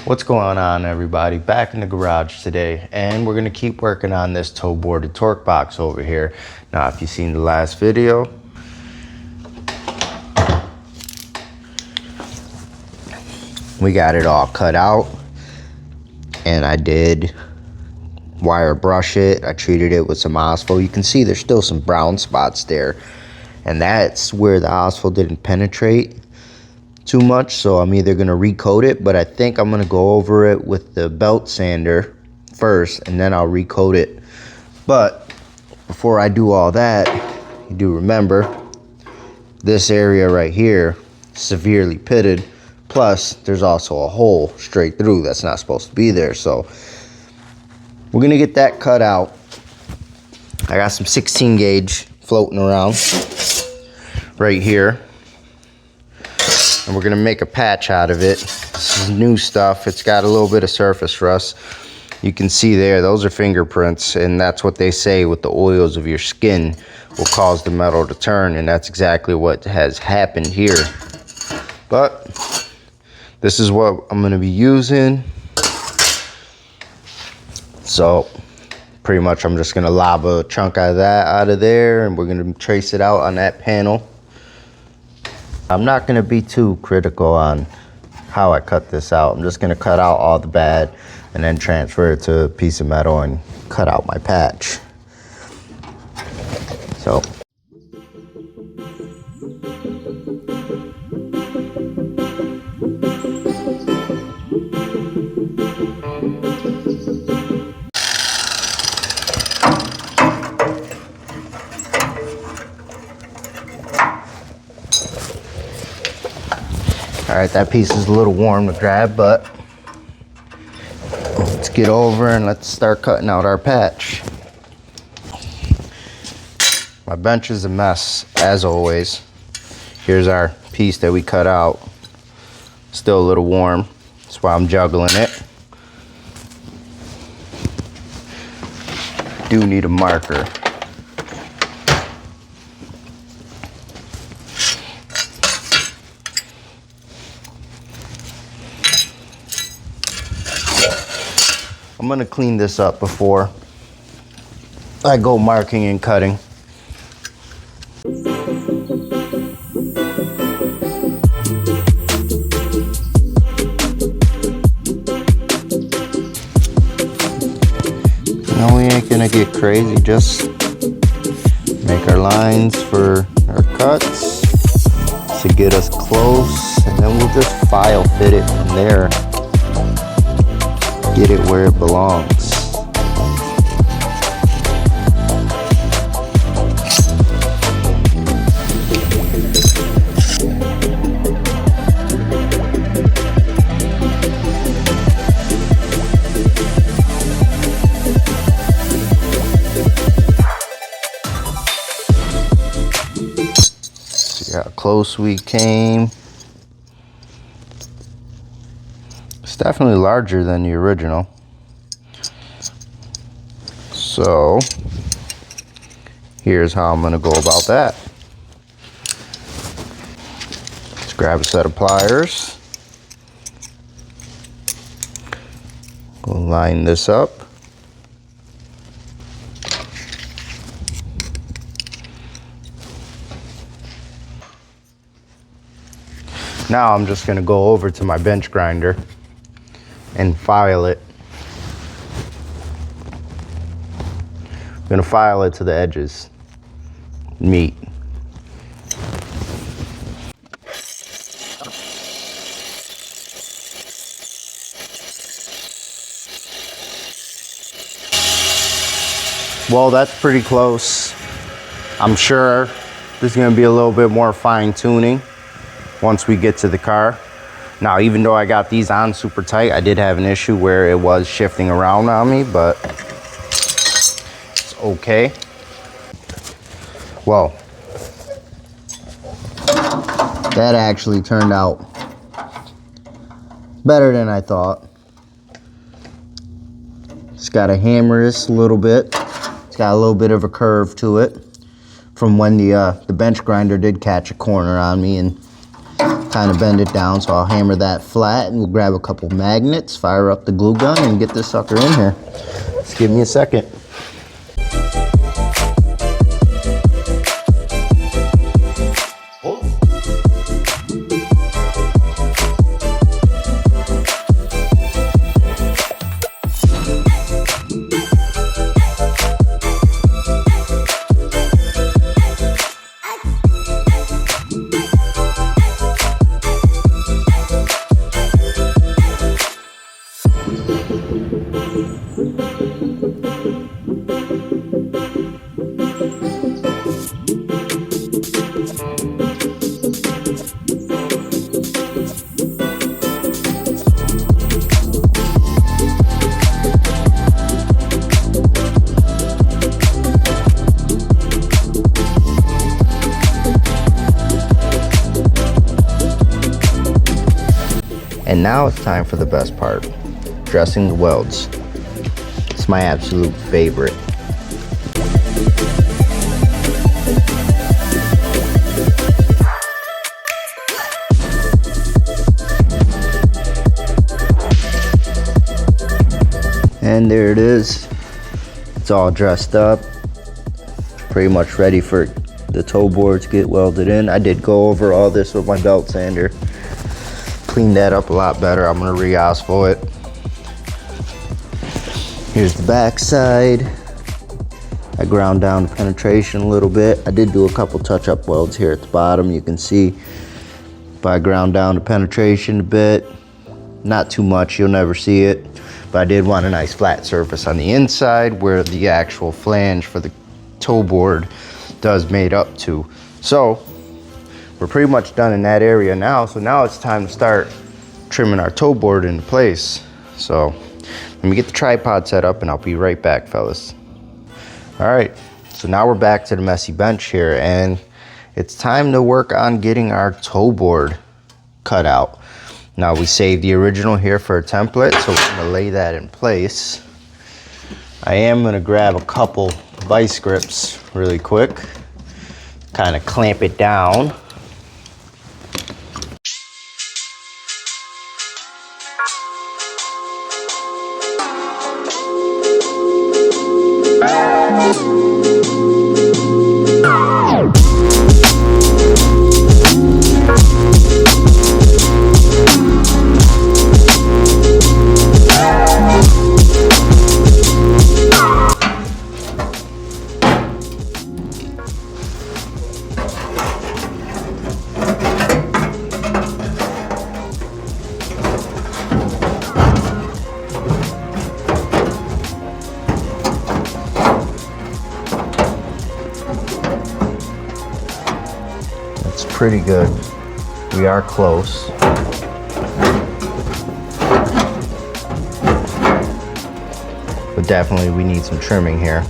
What's going on, everybody? Back in the garage today, and we're gonna keep working on this toe boarded torque box over here. Now, if you've seen the last video, we got it all cut out, and I did wire brush it. I treated it with some asphalt. You can see there's still some brown spots there, and that's where the asphalt didn't penetrate too much, so I'm either gonna recoat it, but I think I'm gonna go over it with the belt sander first, and then I'll recoat it. But before I do all that, you do remember this area right here severely pitted, plus there's also a hole straight through that's not supposed to be there. So we're gonna get that cut out. I got some 16 gauge floating around right here, and we're gonna make a patch out of it. This is new stuff. It's got a little bit of surface rust. You can see there, those are fingerprints, and that's what they say with the oils of your skin will cause the metal to turn, and that's exactly what has happened here. But this is what I'm gonna be using. So pretty much I'm just gonna lob a chunk of that out of there, and we're gonna trace it out on that panel. I'm not gonna be too critical on how I cut this out. I'm just gonna cut out all the bad and then transfer it to a piece of metal and cut out my patch. So. All right, that piece is a little warm to grab, but let's get over and let's start cutting out our patch. My bench is a mess, as always. Here's our piece that we cut out. Still a little warm, that's why I'm juggling it. Do need a marker. I'm gonna clean this up before I go marking and cutting. No, we ain't gonna get crazy, just make our lines for our cuts to get us close, and then we'll just file fit it from there. Get it where it belongs. See how close we came. It's definitely larger than the original. So here's how I'm gonna go about that. Let's grab a set of pliers. We'll line this up. Now I'm just gonna go over to my bench grinder and file it. I'm gonna file it to the edges. Meat. Well, that's pretty close. I'm sure there's gonna be a little bit more fine tuning once we get to the car. Now, even though I got these on super tight, I did have an issue where it was shifting around on me, but it's okay. Well, that actually turned out better than I thought. Just gotta hammer this a little bit. It's got a little bit of a curve to it from when the bench grinder did catch a corner on me and kind of bend it down, so I'll hammer that flat and we'll grab a couple magnets, fire up the glue gun, and get this sucker in here. Just give me a second. And now it's time for the best part, dressing the welds. It's my absolute favorite. And there it is. It's all dressed up. Pretty much ready for the toe board to get welded in. I did go over all this with my belt sander. Clean that up a lot better. I'm gonna re-asphalt it. Here's the back side. I ground down the penetration a little bit. I did do a couple touch-up welds here at the bottom. You can see if I ground down the penetration a bit, not too much, you'll never see it, but I did want a nice flat surface on the inside where the actual flange for the toe board does made up to. So we're pretty much done in that area now. So now it's time to start trimming our toe board into place. So let me get the tripod set up and I'll be right back, fellas. All right, so now we're back to the messy bench here and it's time to work on getting our toe board cut out. Now we saved the original here for a template, so we're gonna lay that in place. I am gonna grab a couple vice grips really quick, kind of clamp it down. Pretty good. We are close. But definitely we need some trimming here.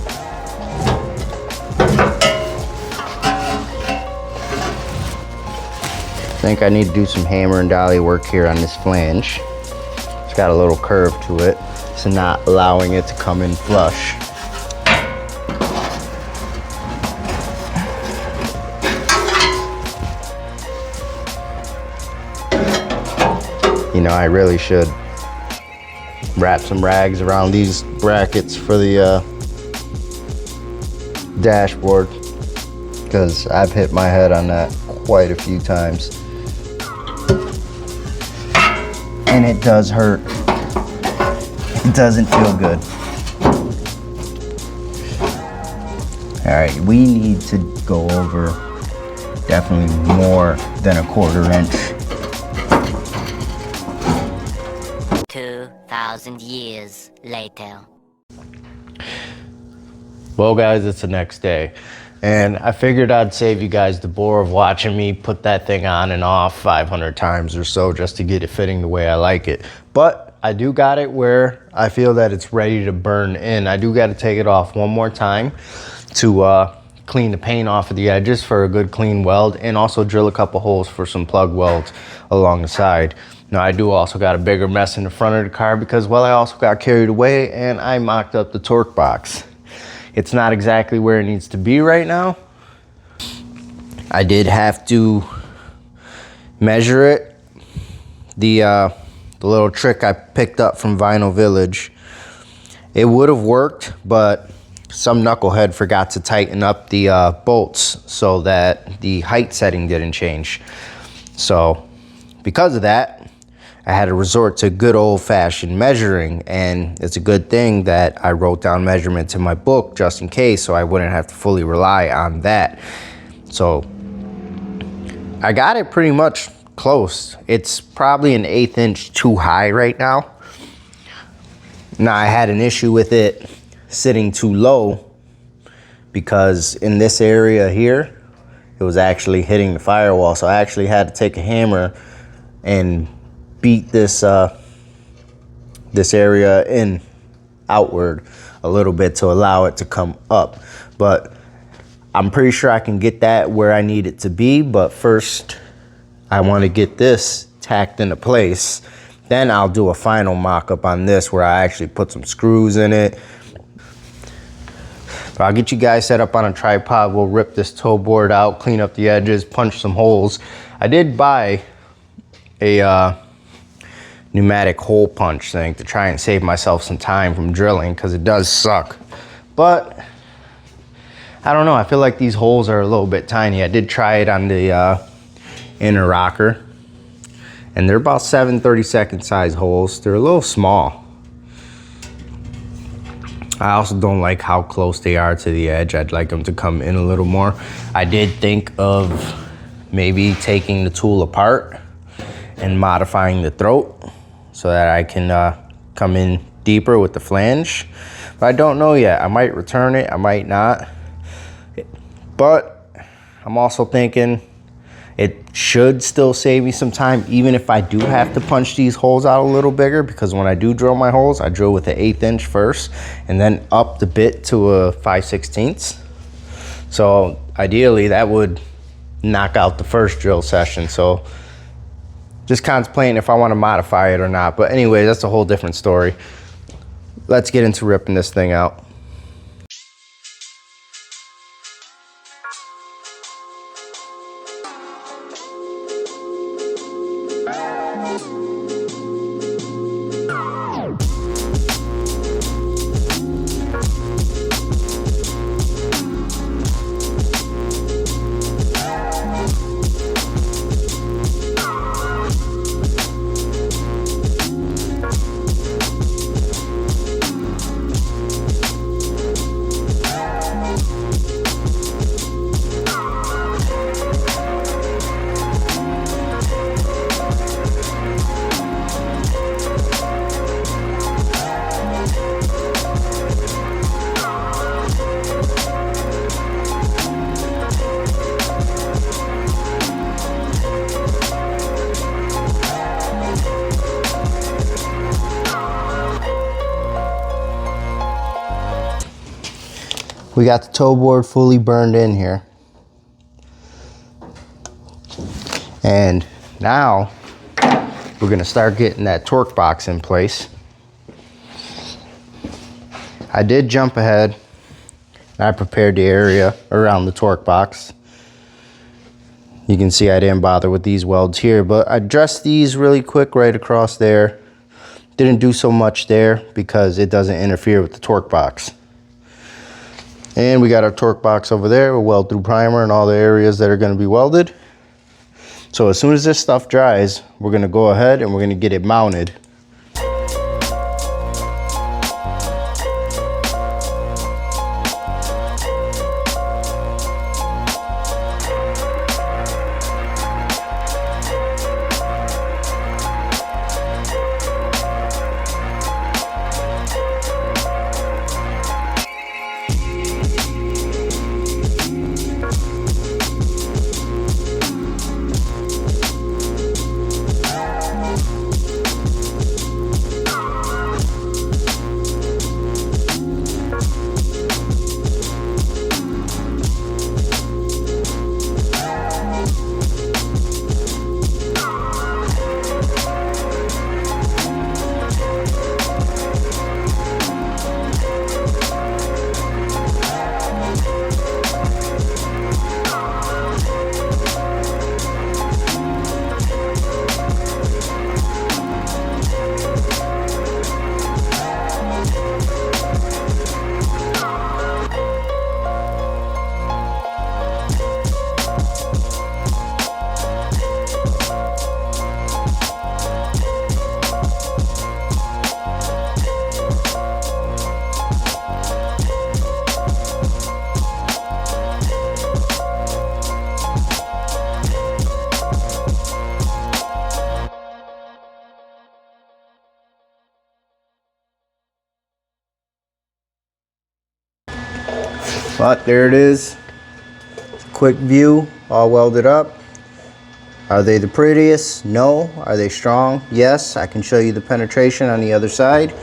I think I need to do some hammer and dolly work here on this flange. It's got a little curve to it, so not allowing it to come in flush. You know, I really should wrap some rags around these brackets for the dashboard, because I've hit my head on that quite a few times. And it does hurt. It doesn't feel good. All right, we need to go over definitely more than a 1/4 inch. 2,000 years later. Well guys, it's the next day and I figured I'd save you guys the bore of watching me put that thing on and off 500 times or so just to get it fitting the way I like it. But I do got it where I feel that it's ready to burn in. I do got to take it off one more time to clean the paint off of the edges for a good clean weld, and also drill a couple holes for some plug welds along the side. Now I do also got a bigger mess in the front of the car because, well, I also got carried away and I mocked up the torque box. It's not exactly where it needs to be right now. I did have to measure it. The little trick I picked up from Vinyl Village, it would have worked, but some knucklehead forgot to tighten up the bolts so that the height setting didn't change. So because of that, I had to resort to good old-fashioned measuring, and it's a good thing that I wrote down measurements in my book just in case, so I wouldn't have to fully rely on that. So I got it pretty much close. It's probably an 1/8 inch too high right now. Now I had an issue with it sitting too low because in this area here, it was actually hitting the firewall. So I actually had to take a hammer and beat this this area in outward a little bit to allow it to come up. But I'm pretty sure I can get that where I need it to be. But first, I want to get this tacked into place. Then I'll do a final mock-up on this where I actually put some screws in it. But I'll get you guys set up on a tripod. We'll rip this toe board out, clean up the edges, punch some holes. I did buy a pneumatic hole punch thing to try and save myself some time from drilling because it does suck. But I don't know, I feel like these holes are a little bit tiny. I did try it on the inner rocker, and they're about 7/32 size holes. They're a little small. I also don't like how close they are to the edge. I'd like them to come in a little more. I did think of maybe taking the tool apart and modifying the throat so that I can come in deeper with the flange. But I don't know yet. I might return it, I might not. But I'm also thinking it should still save me some time, even if I do have to punch these holes out a little bigger, because when I do drill my holes, I drill with an 1/8 inch first and then up the bit to a 5/16. So ideally that would knock out the first drill session. So just contemplating if I want to modify it or not. But anyway, that's a whole different story. Let's get into ripping this thing out. We got the toe board fully burned in here. And now we're gonna start getting that torque box in place. I did jump ahead. I prepared the area around the torque box. You can see I didn't bother with these welds here, but I dressed these really quick right across there. Didn't do so much there because it doesn't interfere with the torque box. And we got our torque box over there with weld through primer and all the areas that are going to be welded. So as soon as this stuff dries, we're going to go ahead and we're going to get it mounted. But there it is. Quick view, all welded up. Are they the prettiest? No. Are they strong? Yes. I can show you the penetration on the other side.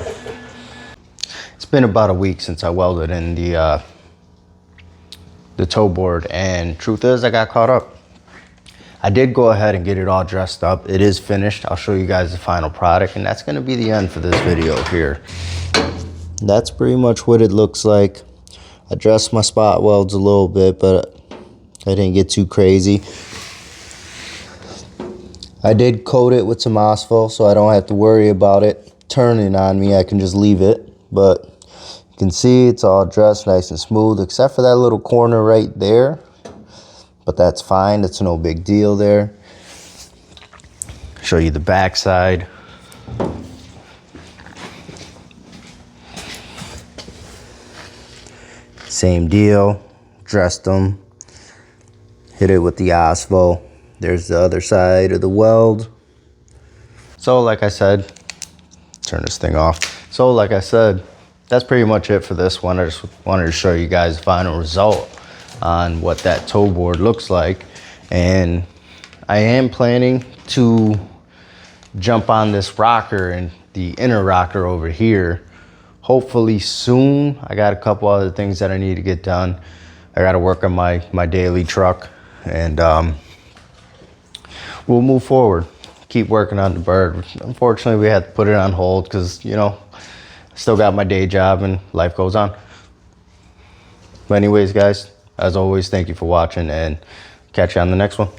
It's been about a week since I welded in the toe board, and truth is I got caught up. I did go ahead and get it all dressed up. It is finished. I'll show you guys the final product, and that's gonna be the end for this video here. That's pretty much what it looks like. I dressed my spot welds a little bit, but I didn't get too crazy. I did coat it with some asphalt so I don't have to worry about it turning on me. I can just leave it, but you can see it's all dressed nice and smooth except for that little corner right there, but that's fine. It's no big deal there. Show you the back side. Same deal, dressed them, hit it with the asphalt. There's the other side of the weld. So like I said, turn this thing off. So like I said, that's pretty much it for this one. I just wanted to show you guys the final result on what that toe board looks like. And I am planning to jump on this rocker and the inner rocker over here hopefully soon. I got a couple other things that I need to get done. I got to work on my daily truck, and we'll move forward, keep working on the bird. Unfortunately, we had to put it on hold because, you know, I still got my day job and life goes on. But anyways, guys, as always, thank you for watching, and catch you on the next one.